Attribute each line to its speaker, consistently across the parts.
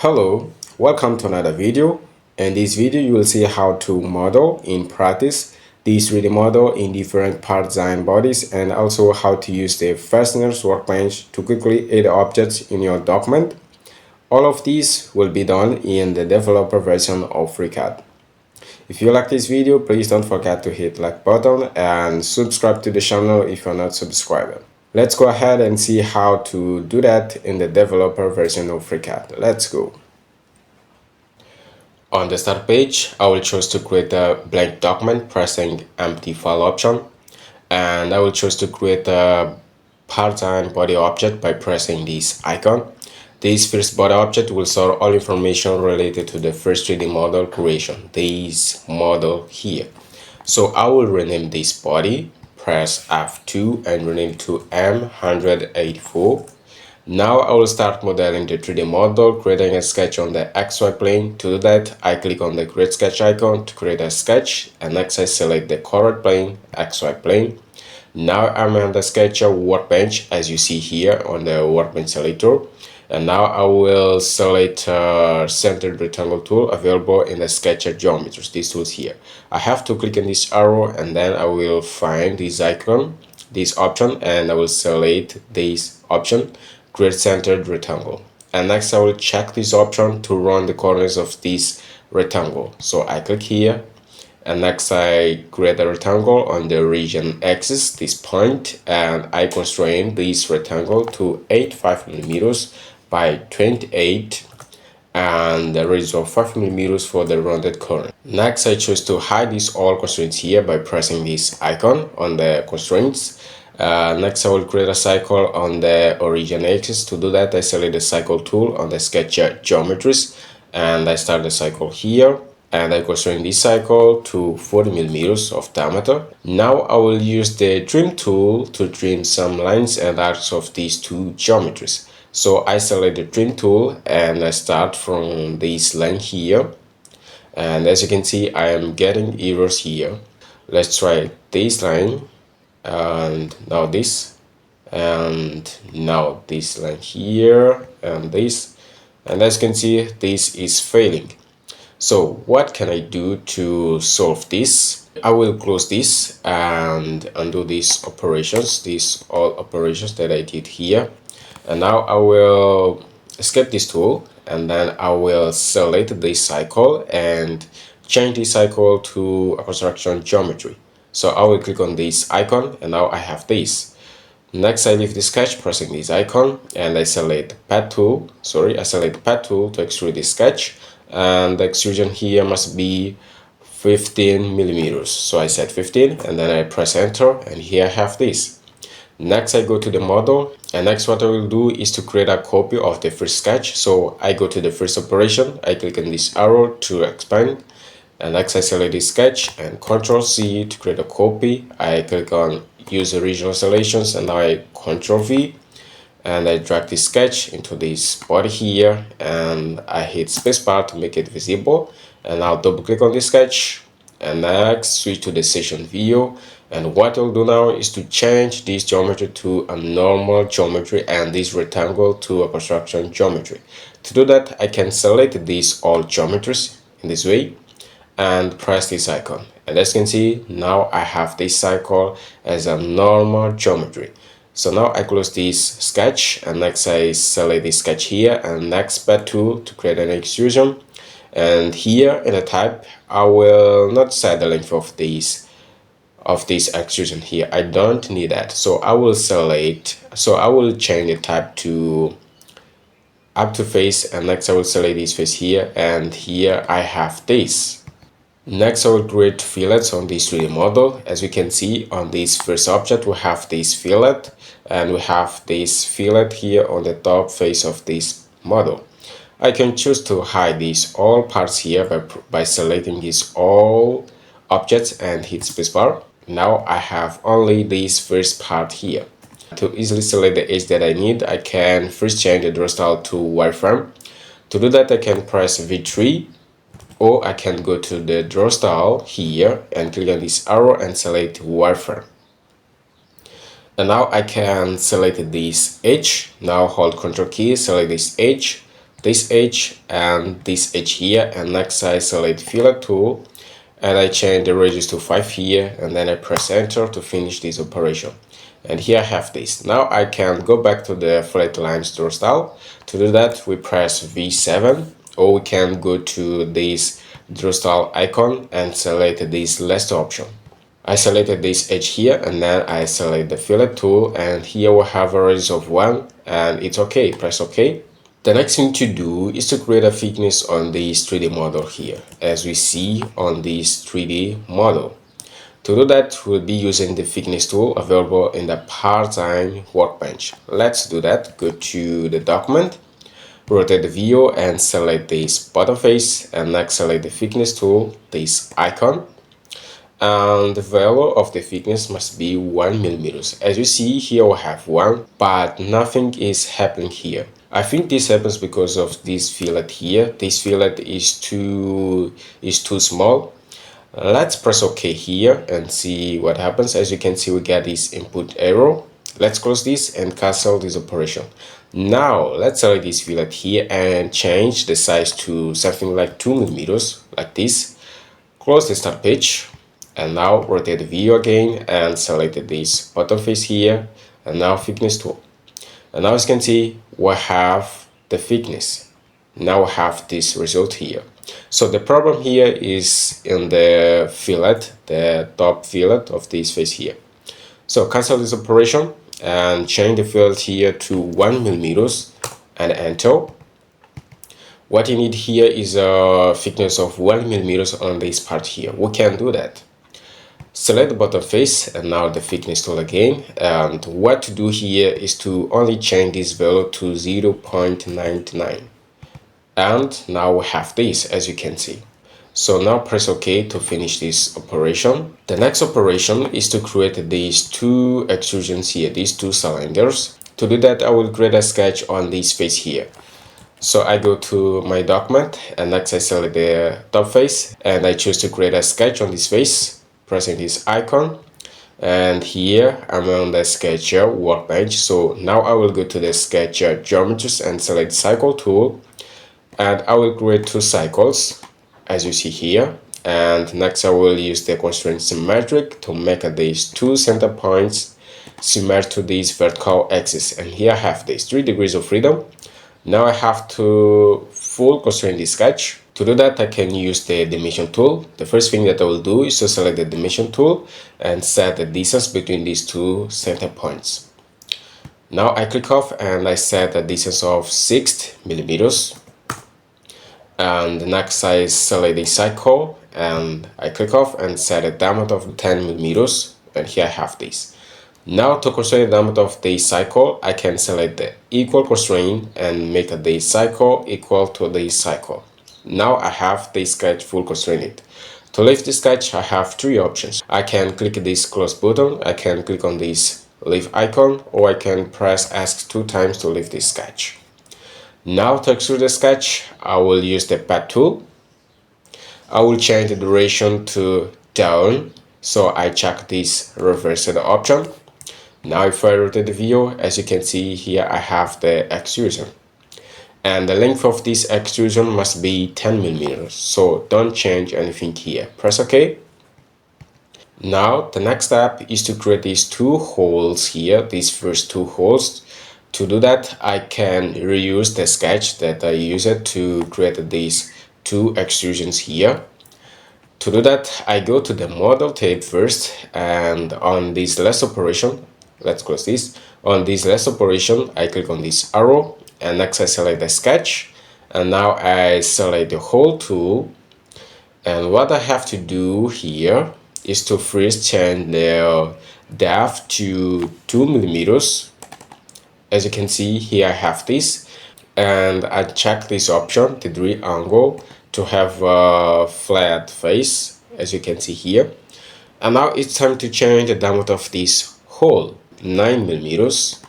Speaker 1: Hello, welcome to another video. In this video you will see how to model in practice this 3D model in different part design bodies, and also how to use the Fasteners workbench to quickly add objects in your document. All of these will be done in the developer version of FreeCAD. If you like this video, please don't forget to hit like button and subscribe to the channel if you're not subscribed. Let's go ahead and see how to do that in the developer version of FreeCAD. Let's go. On the start page, I will choose to create a blank document pressing empty file option, and I will choose to create a part and body object by pressing this icon. This first body object will store all information related to the first 3D model creation, this model here. So I will rename this body, press F2 and rename to M184. Now I will start modeling the 3D model, creating a sketch on the XY plane. To do that, I click on the create sketch icon to create a sketch, and next I select the correct plane, XY plane. Now I'm on the sketcher workbench, as you see here on the workbench selector, and now I will select centered rectangle tool available in the sketcher geometries, these tools here. I have to click on this arrow, and then I will find this icon, this option, and I will select this option, create centered rectangle, and next I will check this option to run the corners of this rectangle. So I click here, and next I create a rectangle on the region axis, this point, and I constrain this rectangle to 85 millimeters by 28, and the radius of 5 millimeters for the rounded corner. Next I choose to hide these all constraints here by pressing this icon on the constraints. Next I will create a cycle on the origin axis. To do that, I select the cycle tool on the sketcher geometries, and I start the cycle here, and I constrain this cycle to 40 millimeters of diameter. Now I will use the trim tool to trim some lines and arcs of these two geometries. So I select the trim tool and I start from this line here, and as you can see I am getting errors here. Let's try this line, and now this, and now this line here, and this, and as you can see this is failing. So what can I do to solve this? I will close this and undo these operations, these all operations that I did here, and now I will escape this tool, and then I will select this cycle and change this cycle to a construction geometry. So I will click on this icon, and now I have this. Next I leave the sketch pressing this icon, and I select pad tool, I select the pad tool to extrude this sketch, and the extrusion here must be 15 millimeters. So I set 15, and then I press enter, and here I have this. Next I go to the model, and next what I will do is to create a copy of the first sketch. So I go to the first operation, I click on this arrow to expand, and next I select this sketch and Ctrl C to create a copy. I click on use original selections, and now I Ctrl V, and I drag this sketch into this body here, and I hit spacebar to make it visible, and I'll double click on this sketch, and next switch to the section view. And what I'll do now is to change this geometry to a normal geometry and this rectangle to a construction geometry. To do that, I can select these all geometries in this way and press this icon, and as you can see now I have this cycle as a normal geometry. So now I close this sketch, and next I select this sketch here, and next pad tool to create an extrusion, and here in the type I will not set the length of this extrusion here. I don't need that, so I will change the type to up to face, and next I will select this face here, and here I have this. Next I will create fillets on this 3D model. As we can see on this first object we have this fillet, and we have this fillet here on the top face of this model. I can choose to hide these all parts here by selecting these all objects and hit spacebar. Now I have only this first part here. To easily select the edge that I need, I can first change the draw style to wireframe. To do that I can press V3, or I can go to the draw style here and click on this arrow and select wireframe. And now I can select this edge. Now hold Ctrl key, select this edge, this edge and this edge here, and next I select fillet tool and I change the radius to 5 here, and then I press enter to finish this operation. And here I have this. Now I can go back to the flat lines draw style. To do that, we press V7, or we can go to this draw style icon and select this last option. I selected this edge here, and then I select the fillet tool, and here we have a radius of 1, and it's okay. Press OK. The next thing to do is to create a thickness on this 3D model here, as we see on this 3D model. To do that, we'll be using the thickness tool available in the PartDesign workbench. Let's do that. Go to the document, rotate the view and select this bottom face, and next select the thickness tool, this icon. And the value of the thickness must be 1 millimeters. As you see here, we have 1, but nothing is happening here. I think this happens because of this fillet here. This fillet is too small. Let's press OK here and see what happens. As you can see, we get this input error. Let's close this and cancel this operation. Now let's select this fillet here and change the size to something like 2 millimeters, like this. Close the start page, and now rotate the view again and select this bottom face here, and now thickness tool. And now as you can see, we have the thickness. Now we have this result here. So the problem here is in the fillet, the top fillet of this face here. So cancel this operation and change the fillet here to 1 millimeters and enter. What you need here is a thickness of 1 millimeters on this part here. We can do that. Select the bottom face and now the thickness tool again, and what to do here is to only change this value to 0.99, and now we have this, as you can see. So now press OK to finish this operation. The next operation is to create these two extrusions here, these two cylinders. To do that, I will create a sketch on this face here. So I go to my document and next I select the top face and I choose to create a sketch on this face, pressing this icon, and here I'm on the Sketcher workbench. So now I will go to the Sketcher geometries and select cycle tool, and I will create two cycles as you see here, and next I will use the constraint symmetric to make these two center points symmetric to this vertical axis, and here I have these 3 degrees of freedom. Now I have to full constrain this sketch. To do that, I can use the dimension tool. The first thing that I will do is to select the dimension tool and set the distance between these two center points. Now I click off and I set a distance of 6 millimeters. And next I select the cycle and I click off and set a diameter of 10 millimeters. And here I have this. Now to constrain the diameter of the cycle, I can select the equal constraint and make the cycle equal to the cycle. Now I have the sketch full constrained. To leave the sketch, I have 3 options. I can click this close button, I can click on this leave icon, or I can press X 2 times to leave this sketch. Now to extrude the sketch, I will use the path tool. I will change the duration to down, so I check this reversed option. Now if I rotate the view, as you can see here, I have the extrusion. And the length of this extrusion must be 10 millimeters, so don't change anything here. Press OK. Now the next step is to create these 2 holes here, these first 2 holes. To do that, I can reuse the sketch that I used to create these 2 extrusions here. To do that, I go to the model tab first, and on this last operation, let's close this. On this last operation, I click on this arrow, and next I select the sketch, and now I select the hole tool. And what I have to do here is to first change the depth to 2 millimeters. As you can see here, I have this, and I check this option, the 3 angle, to have a flat face, as you can see here. And now it's time to change the diameter of this hole, 9 millimeters.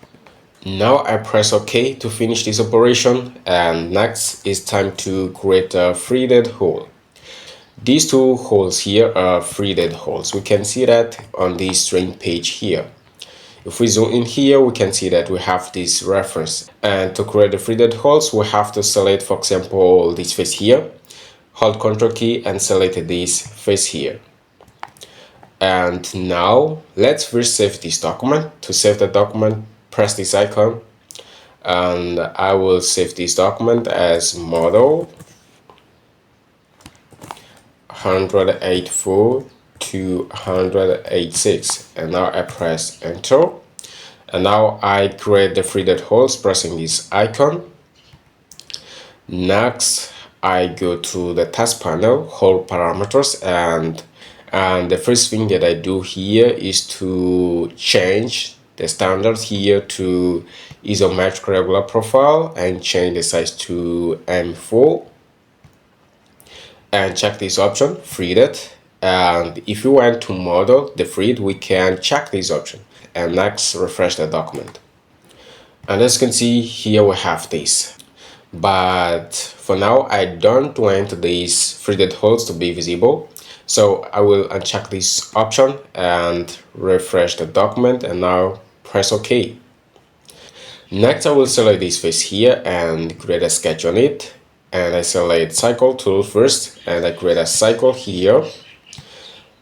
Speaker 1: Now I press OK to finish this operation, and next it's time to create a threaded hole. These 2 holes here are threaded holes. We can see that on this string page here. If we zoom in here, we can see that we have this reference. And to create the threaded holes, we have to select, for example, this face here, hold Ctrl key and select this face here. And now let's first save this document. To save the document, press this icon, and I will save this document as model 184 to 186, and now I press enter, and now I create the threaded holes pressing this icon. Next I go to the task panel, hole parameters, and the first thing that I do here is to change the standard here to isometric regular profile and change the size to M4, and check this option, threaded. And if you want to model the thread, we can check this option, and next refresh the document. And as you can see here, we have this, but for now I don't want these threaded holes to be visible, so I will uncheck this option and refresh the document, and now press OK. Next I will select this face here and create a sketch on it, and I select cycle tool first, and I create a cycle here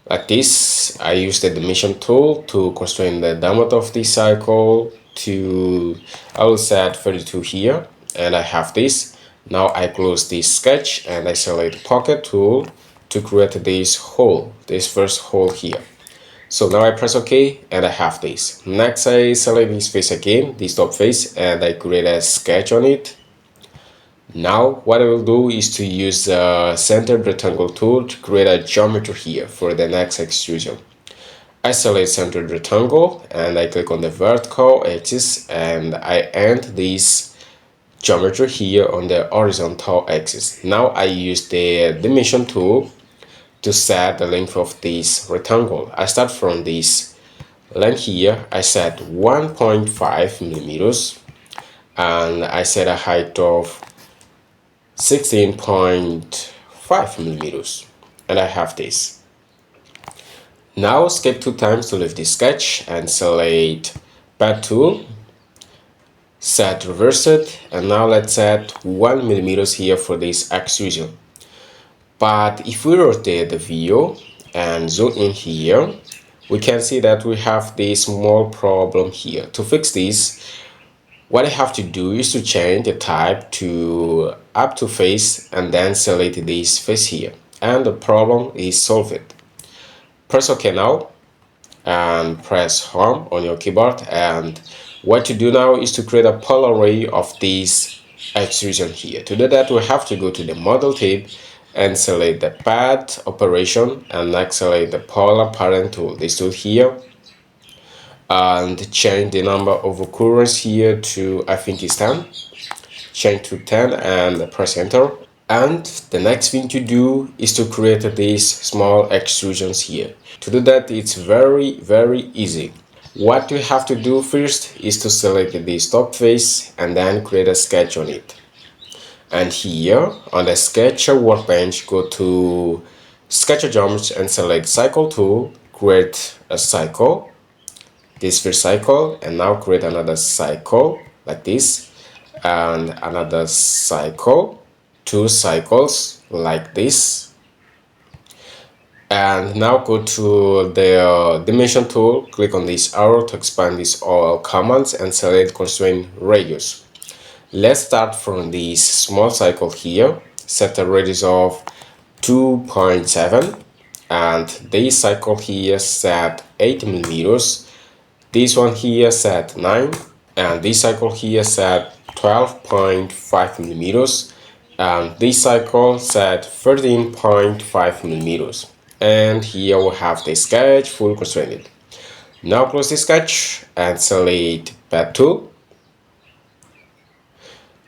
Speaker 1: like this. I use the dimension tool to constrain the diameter of this cycle to, I will set 32 here, and I have this. Now I close this sketch and I select pocket tool to create this hole, this first hole here. So now I press OK and I have this. Next I select this face again, this top face, and I create a sketch on it. Now what I will do is to use the centered rectangle tool to create a geometry here for the next extrusion. I select centered rectangle and I click on the vertical axis, and I end this geometry here on the horizontal axis. Now I use the dimension tool to set the length of this rectangle. I start from this length here, I set 1.5 millimeters, and I set a height of 16.5 millimeters, and I have this. Now skip 2 times to leave this sketch and select pad tool, set reversed, and now let's set 1 millimeters here for this extrusion. But if we rotate the view and zoom in here, we can see that we have this small problem here. To fix this, what I have to do is to change the type to up to face and then select this face here, and the problem is solved. Press OK now and press home on your keyboard, and what to do now is to create a polar array of this extrusion here. To do that, we have to go to the model tab and select the pad operation, and next select the polar parent tool, this tool here, and change the number of occurrence here to, I think it's 10, change to 10 and press enter. And the next thing to do is to create these small extrusions here. To do that, it's very easy. What we have to do first is to select this top face and then create a sketch on it. And here on the sketch workbench, go to sketch geometry and select cycle tool, create a cycle, this first cycle, and now create another cycle like this, and another cycle, 2 cycles like this. And now go to the dimension tool, click on this arrow to expand these all commands and select constraint radius. Let's start from this small cycle here, set a radius of 2.7, and this cycle here set 8 millimeters, this one here set 9, and this cycle here set 12.5 millimeters, and this cycle set 13.5 millimeters. And here we have the sketch full constrained. Now close the sketch and select pad tool,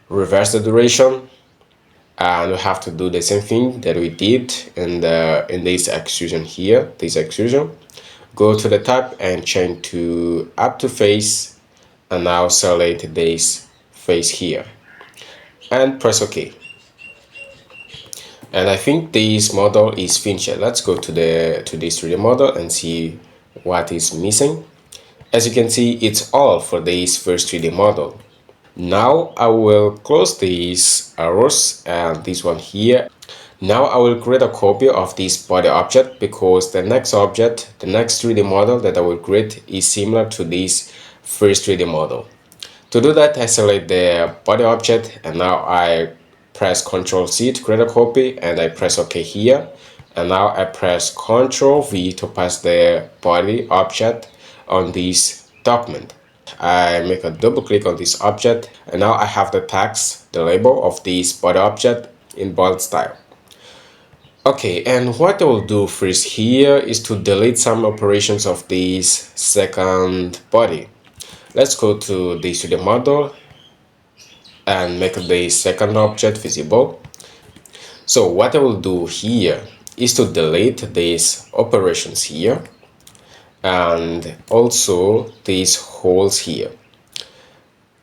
Speaker 1: reverse the duration, and we have to do the same thing that we did in this extrusion here, this extrusion. Go to the tab and change to up to face, and now select this face here and press OK. And I think this model is finished. Let's go to this 3D model and see what is missing. As you can see, it's all for this first 3D model. Now I will close these arrows and this one here. Now I will create a copy of this body object because the next object, the next 3D model that I will create is similar to this first 3D model. To do that, I select the body object and now I press Ctrl C to create a copy and I press OK here. And now I press Ctrl V to pass the body object on this document. I make a double click on this object and now I have the text, the label of this body object in bold style. Okay, and what I will do first here is to delete some operations of this second body. Let's go to the 3D model and make the second object visible. So what I will do here is to delete these operations here and also these holes here.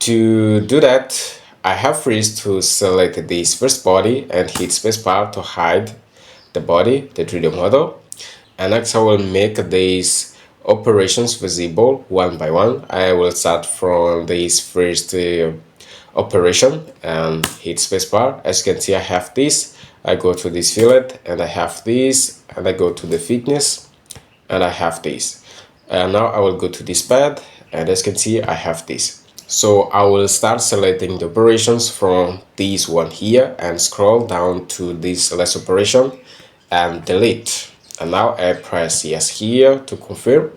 Speaker 1: To do that, I have first to select this first body and hit spacebar to hide the body, the 3D model. And next I will make these operations visible one by one. I will start from this first operation and hit spacebar. As you can see, I have this. I go to this fillet and I have this, and I go to the thickness and I have this. And now I will go to this pad and as you can see, I have this. So I will start selecting the operations from this one here and scroll down to this last operation and delete. And now I press yes here to confirm.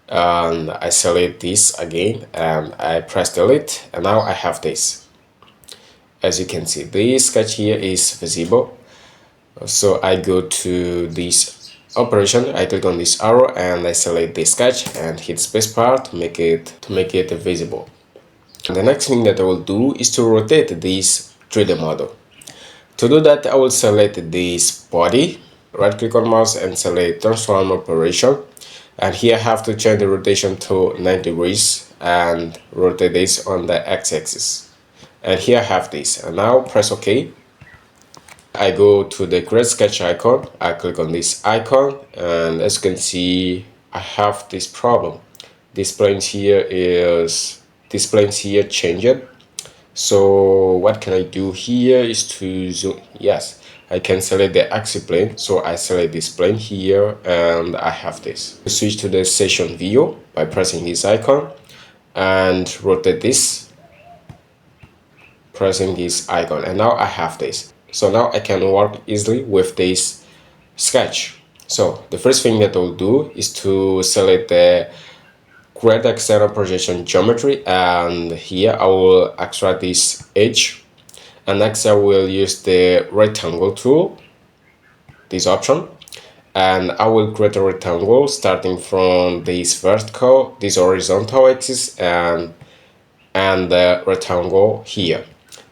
Speaker 1: And I select this again and I press delete and now I have this. As you can see, this sketch here is visible. So I go to this operation, I click on this arrow and I select this sketch and hit spacebar to make it visible. And the next thing that I will do is to rotate this 3D model. To do that, I will select this body, right click on mouse and select transform operation. And here I have to change the rotation to 90 degrees and rotate this on the x-axis. And here I have this. And now press OK. I go to the create sketch icon. I click on this icon and as you can see, I have this problem. This plane here changed. So what can I do here is to zoom. Yes, I can select the axis plane. So I select this plane here and I have this. Switch to the session view by pressing this icon and rotate this, pressing this icon, and now I have this. So now I can work easily with this sketch. So the first thing that I'll do is to select the create external projection geometry and here I will extract this edge, and next I will use the rectangle tool, this option, and I will create a rectangle starting from this vertical, this horizontal axis and the rectangle here.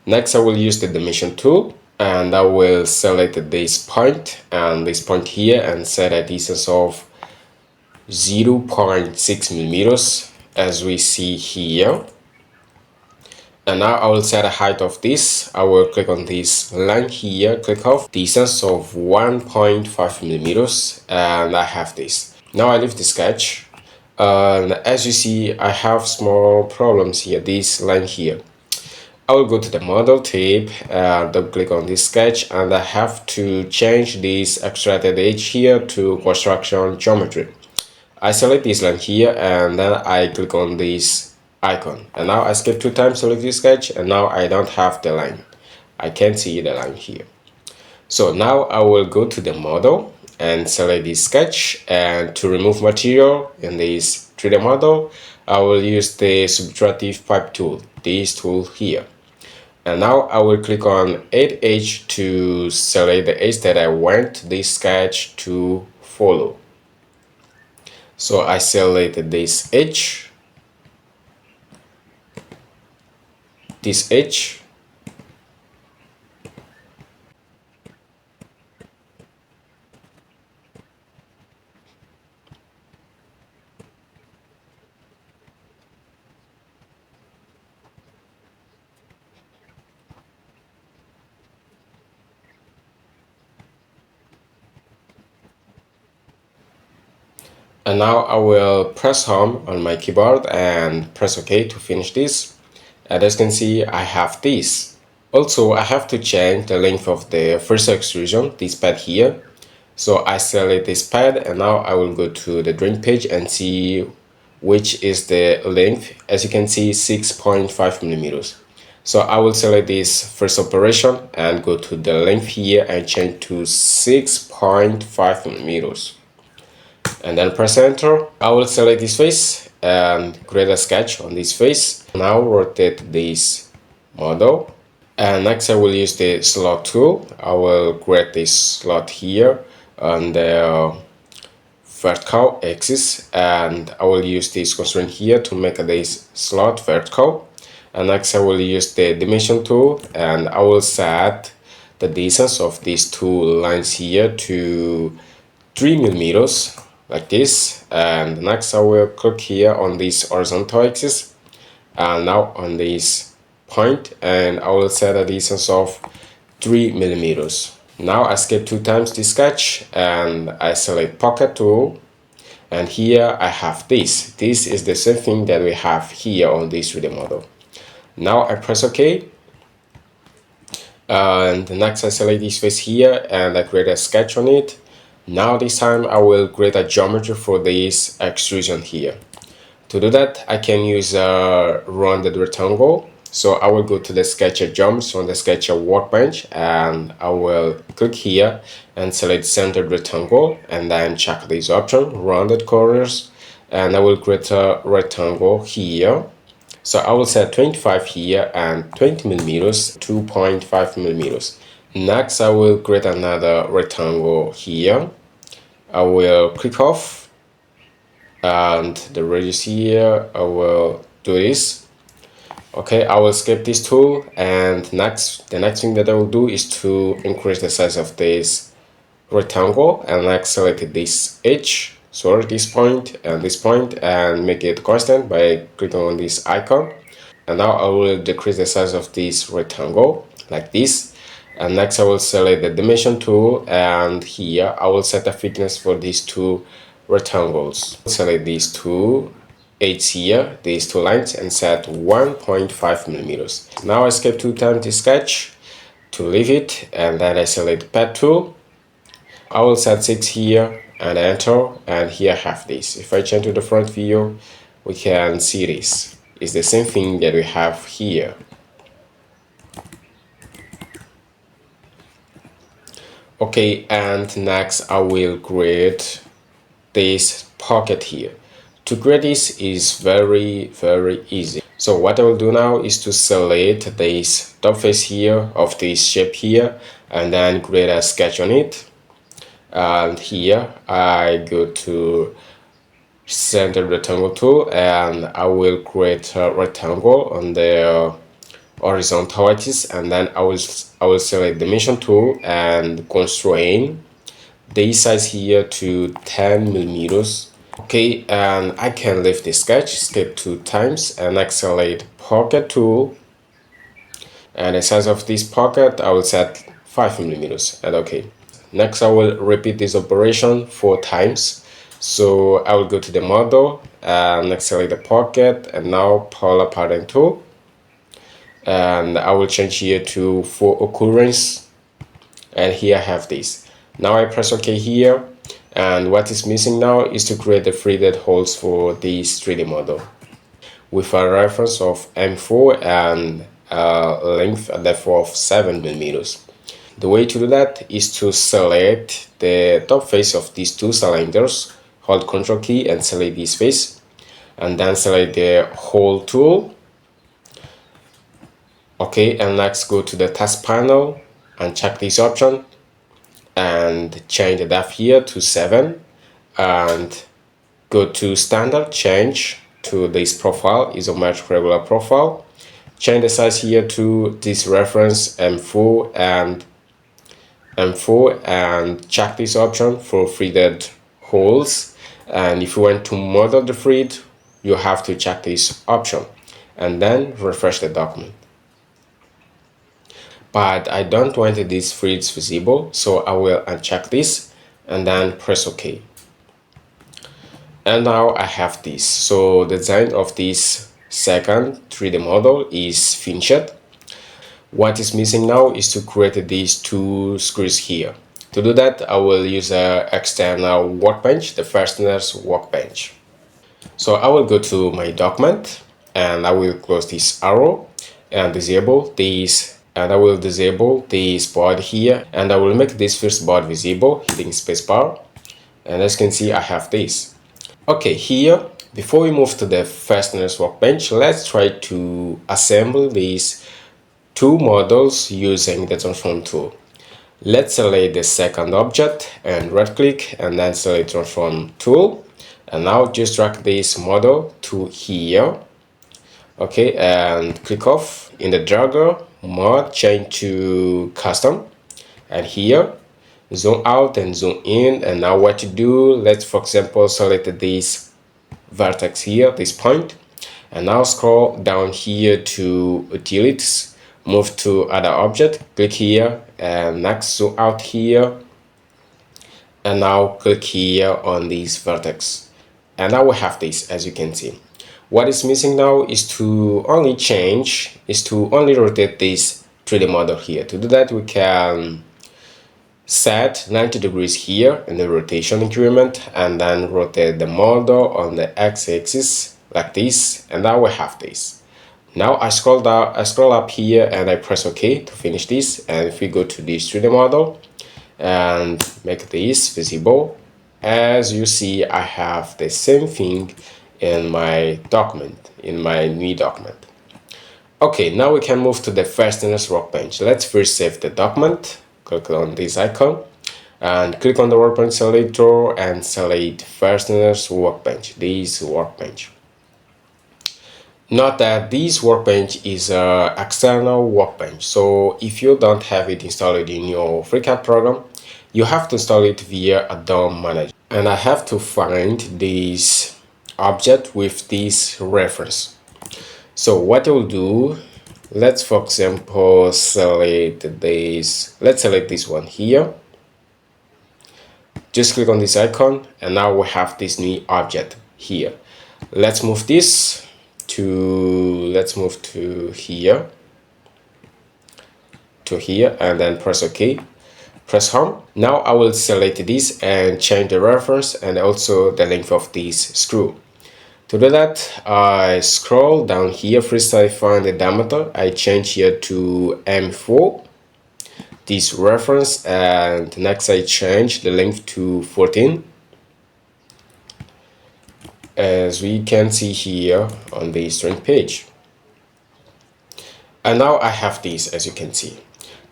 Speaker 1: Next I will use the dimension tool and I will select this point and this point here and set a distance of 0.6 millimeters as we see here. And now I will set a height of this. I will click on this line here, click off distance of 1.5 millimeters and I have this. Now I leave the sketch and as you see I have small problems here, this line here. I will go to the model tab and double click on this sketch and I have to change this extracted edge here to construction geometry. I select this line here and then I click on this icon and now I skip 2 times, select this sketch and now I don't have the line. I can't see the line here. So now I will go to the model and select this sketch, and to remove material in this 3D model I will use the subtractive pipe tool, this tool here. And now I will click on Add Edge to select the edge that I want this sketch to follow. So I select this edge, And now I will press home on my keyboard and press OK to finish this. And as you can see, I have this. Also, I have to change the length of the first extrusion, this pad here. So I select this pad, and now I will go to the drawing page and see which is the length. As you can see, 6.5 millimeters. So I will select this first operation and go to the length here and change to 6.5 millimeters. And then press enter. I will select this face and create a sketch on this face. Now rotate this model. And next I will use the slot tool. I will create this slot here on the vertical axis, and I will use this constraint here to make this slot vertical. And next I will use the dimension tool, and I will set the distance of these two lines here to 3 millimeters like this. And next I will click here on this horizontal axis and now on this point, and I will set a distance of 3 millimeters. Now I skip 2 times the sketch and I select pocket tool, and here I have this. This is the same thing that we have here on this 3D model. Now I press OK, and next I select this face here and I create a sketch on it. Now this time I will create a geometry for this extrusion here. To do that, I can use a rounded rectangle. So I will go to the Sketcher Jumps on the Sketcher Workbench, and I will click here and select Centered Rectangle, and then check this option, Rounded Corners, and I will create a rectangle here. So I will set 25 here and 20 millimeters, 2.5 millimeters. Next, I will create another rectangle here. I will click off, and the radius here, I will do this. Okay, I will skip this tool, and the next thing that I will do is to increase the size of this rectangle, and I select this edge, sorry, this point, and make it constant by clicking on this icon. And now I will decrease the size of this rectangle like this. And next I will select the dimension tool, and here I will set a thickness for these two rectangles. Select these two edges here, these two lines, and set 1.5 millimeters. Now I skip 2 times the sketch to leave it, and then I select pad tool. I will set 6 here and enter, and here I have this. If I change to the front view, we can see this. It's the same thing that we have here. Okay, and next I will create this pocket here. To create this is very easy. So what I will do now is to select this top face here of this shape here, and then create a sketch on it. And here I go to center rectangle tool, and I will create a rectangle on the horizontal axis, and then I will select dimension tool and constrain the size here to 10 millimeters. Okay, and I can leave the sketch, skip 2 times, and select pocket tool, and the size of this pocket I will set 5 millimeters, and okay. Next I will repeat this operation 4 times. So I will go to the model and select the pocket, and now polar pattern tool, and I will change here to for occurrence, and here I have this. Now I press OK here, and what is missing now is to create the threaded holes for this 3D model with a reference of M4 and length and depth of 7 millimeters. The way to do that is to select the top face of these two cylinders, hold Ctrl key and select this face, and then select the hole tool. Okay, and next go to the task panel and check this option and change the depth here to 7, and go to standard, change to this profile, isometric regular profile, change the size here to this reference M4 and check this option for threaded holes. And if you want to model the thread, you have to check this option and then refresh the document. But I don't want these threads visible, so I will uncheck this and then press OK. And now I have this. So the design of this second 3D model is finished. What is missing now is to create these two screws here. To do that, I will use an external workbench, the Fasteners workbench. So I will go to my document and I will close this arrow and disable this, and I will disable this board here, and I will make this first board visible hitting spacebar. And as you can see, I have this. Okay, here, before we move to the Fasteners workbench, let's try to assemble these two models using the transform tool. Let's select the second object and right click and then select transform tool, and now just drag this model to here. Okay, and click off in the dragger mode, change to custom, and here zoom out and zoom in. And now what to do, let's for example select this vertex here, this point, and now scroll down here to utilities, move to other object, click here, and next zoom out here, and now click here on this vertex, and now we have this. As you can see, what is missing now is to only rotate this 3D model here. To do that, we can set 90 degrees here in the rotation increment and then rotate the model on the x-axis like this, and now we have this. Now I scroll up here and I press OK to finish this. And if we go to this 3D model and make this visible, as you see, I have the same thing in my document, in my new document. Okay, now we can move to the Fasteners workbench. Let's first save the document. Click on this icon and click on the workbench selector and select Fasteners workbench, this workbench. Note that this workbench is an external workbench, so if you don't have it installed in your FreeCAD program, you have to install it via a DOM manager. And I have to find this object with this reference. So what I will do, let's for example select this, let's select this one here. Just click on this icon and now we have this new object here. Let's move this to here, and then press OK, press home. Now I will select this and change the reference and also the length of this screw. To do that, I scroll down here. First I find the diameter, I change here to M4, this reference, and next I change the length to 14, as we can see here on the string page. And now I have this, as you can see.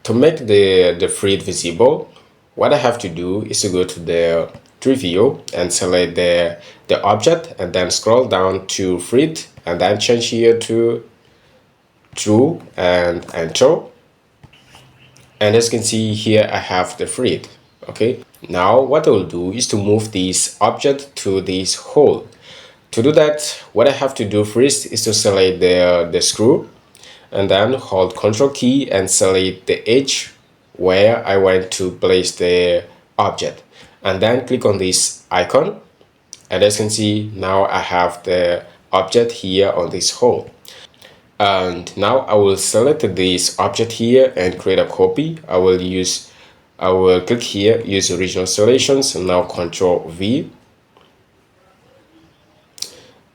Speaker 1: To make the thread visible, what I have to do is to go to the tree view and select the object and then scroll down to thread and then change here to true and enter. And as you can see here, I have the thread. Okay, now what I will do is to move this object to this hole. To do that, what I have to do first is to select the screw and then hold Ctrl key and select the edge where I want to place the object, and then click on this icon. And as you can see, now I have the object here on this hole. And now I will select this object here and create a copy. I will click here, use original selections, and now Ctrl V.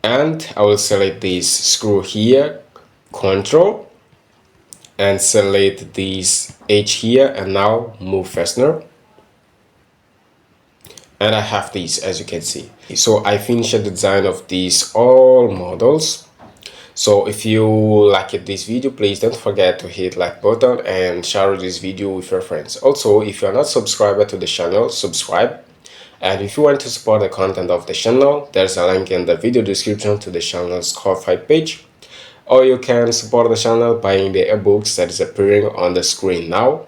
Speaker 1: And I will select this screw here, Ctrl, and select this edge here, and now move fastener. And I have this, as you can see. So I finished the design of these all models. So if you liked this video, please don't forget to hit like button and share this video with your friends. Also, if you are not subscribed to the channel, subscribe. And if you want to support the content of the channel, there's a link in the video description to the channel's Ko-Fi page. Or you can support the channel buying the ebooks that is appearing on the screen now.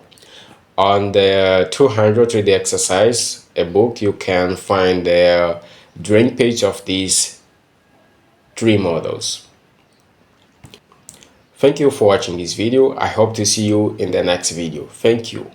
Speaker 1: On the 200 3D exercise ebook, you can find the drawing page of these three models. Thank you for watching this video. I hope to see you in the next video. Thank you.